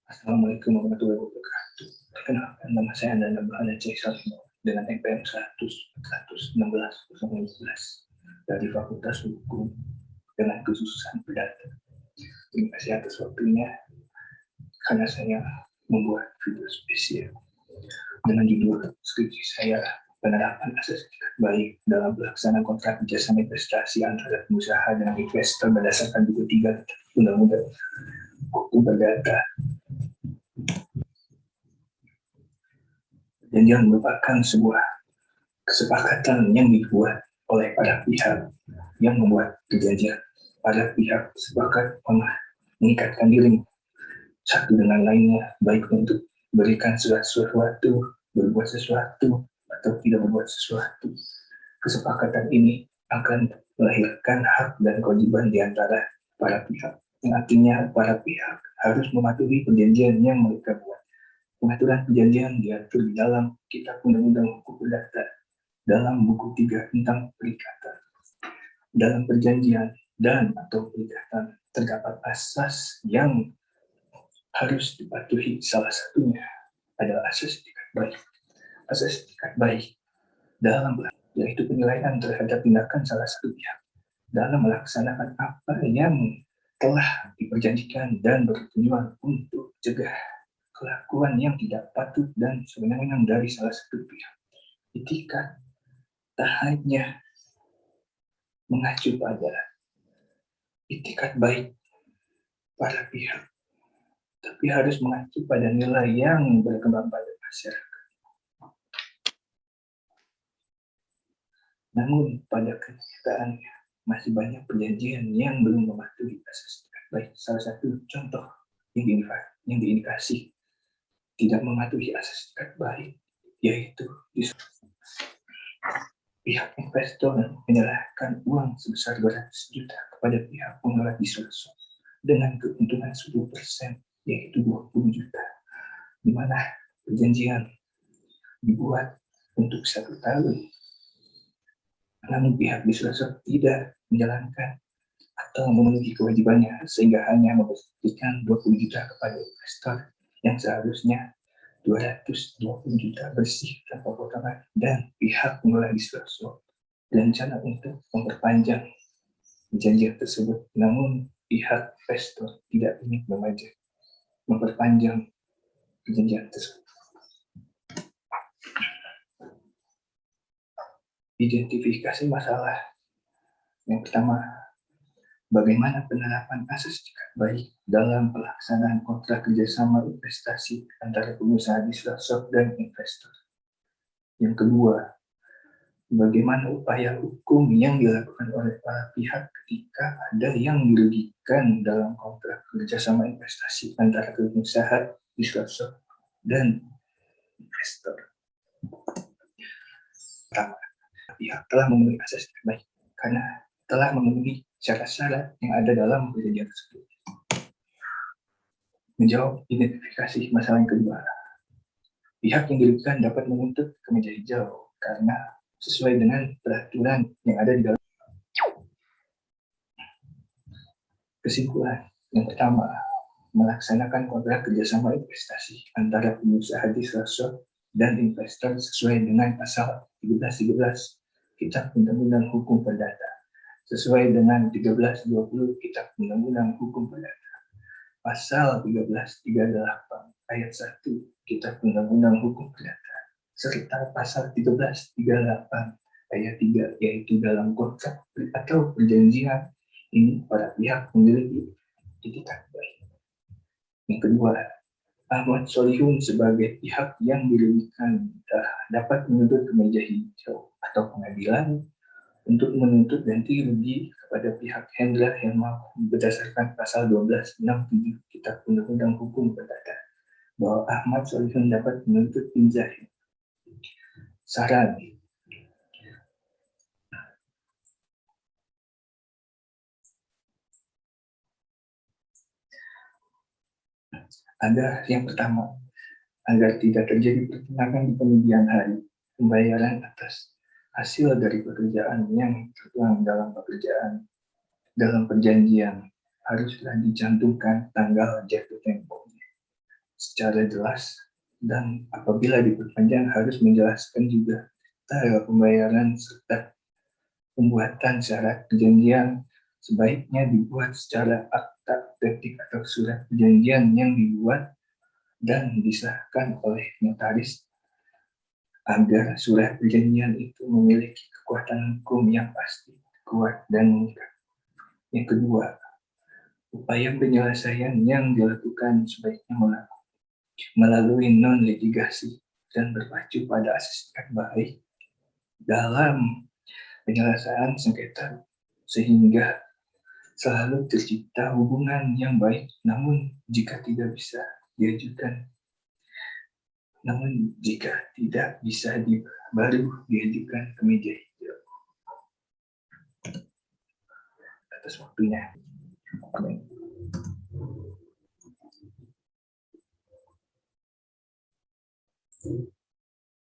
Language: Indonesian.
Assalamualaikum warahmatullahi wabarakatuh. Perkenalkan, nama saya Nanda Bahana C. Salino dengan NPM 100-116-015 dari Fakultas Hukum dengan kekhususan Pidana. Terima kasih atas waktunya karena saya membuat video spesial dengan judul skripsi saya penerapan asas etikat baik dalam pelaksanaan kontrak kerjasama investasi antara pengusaha dengan investor berdasarkan buku 3 Undang-Undang Hukum Perdata. Perjanjian merupakan sebuah kesepakatan yang dibuat oleh para pihak yang membuat perjanjian. Para pihak sepakat mengikatkan diri satu dengan lainnya, baik untuk berikan sesuatu, berbuat sesuatu, atau tidak berbuat sesuatu. Kesepakatan ini akan melahirkan hak dan kewajiban di antara para pihak, yang artinya para pihak harus mematuhi perjanjian yang mereka buat. Pengaturan perjanjian diatur di dalam Kitab Undang-Undang Hukum Perdata dalam buku 3 tentang perikatan. Dalam perjanjian dan atau perikatan terdapat asas yang harus dipatuhi. Salah satunya adalah asas etikat baik. Asas etikat baik dalam yaitu penilaian terhadap tindakan salah satu pihak dalam melaksanakan apa yang telah diperjanjikan dan bertujuan untuk mencegah kelakuan yang tidak patut dan sewenang-wenang dari salah satu pihak. Etikat tak hanya mengacu pada etikat baik para pihak, tapi harus mengacu pada nilai yang berkembang pada masyarakat. Namun pada kenyataannya masih banyak perjanjian yang belum mematuhi asas etikat baik. Salah satu contoh yang diindikasi tidak mematuhi asas etikat baik yaitu pihak investor menyerahkan uang sebesar 200 juta kepada pihak pengelola disrupsi dengan keuntungan 10%, yaitu 20 juta, di mana perjanjian dibuat untuk 1 tahun. Namun pihak disrupsi tidak menjalankan atau memenuhi kewajibannya sehingga hanya memberikan 20 juta kepada investor yang seharusnya 220 juta bersih tanpa potongan, dan pihak pengelola disrupsi berencana untuk memperpanjang perjanjian tersebut, namun pihak investor tidak ingin memperpanjang perjanjian tersebut. Identifikasi masalah. Yang pertama, bagaimana penerapan asas etikat baik dalam pelaksanaan kontrak kerjasama investasi antara pengusaha disrupsi dan investor. Yang kedua, bagaimana upaya hukum yang dilakukan oleh para pihak ketika ada yang dirugikan dalam kontrak kerjasama investasi antara pengusaha disrupsi dan investor. Pertama, pihak telah memenuhi asas etikat baik karena telah memenuhi syarat-syarat yang ada dalam perjanjian tersebut. Menjawab identifikasi masalah yang kedua, pihak yang dirugikan dapat menuntut kemeja hijau karena sesuai dengan peraturan yang ada di dalam. Kesimpulan yang pertama, melaksanakan kontrak kerjasama investasi antara pengusaha disrupsi dan investor sesuai dengan pasal 1313 Kitab Undang-Undang Hukum Perdata, sesuai dengan 1320 Kitab Undang-Undang Hukum Perdata, pasal 1338 ayat 1 Kitab Undang-Undang Hukum Perdata, serta pasal 1338 ayat 3, yaitu dalam kontrak atau perjanjian ini para pihak memiliki etikat baik. Yang kedua, Ahmad Solihun sebagai pihak yang dirugikan dapat menuntut kemeja hijau atau pengadilan untuk menuntut ganti rugi kepada pihak Hendra Hermawan berdasarkan pasal 1267 Kitab Undang-Undang Hukum Perdata bahwa Ahmad Solihun dapat menuntut pinjam. Saran, Ada yang pertama, agar tidak terjadi pertentangan di kemudian hari, pembayaran atas hasil dari pekerjaan yang tertuang dalam perjanjian haruslah dicantumkan tanggal jatuh temponya secara jelas, dan apabila diperpanjang harus menjelaskan juga tanggal pembayaran serta pembuatan syarat perjanjian. Sebaiknya dibuat secara akta petik atau surat perjanjian yang dibuat dan disahkan oleh notaris agar surat perjanjian itu memiliki kekuatan hukum yang pasti, kuat, dan mengikat. Yang kedua, upaya penyelesaian yang dilakukan sebaiknya melalui non-litigasi dan berpacu pada asas ikat baik dalam penyelesaian sengketa, sehingga selalu tercipta hubungan yang baik. Namun jika tidak bisa diajukan baru diajukan ke meja hijau. Atas waktunya. Amin.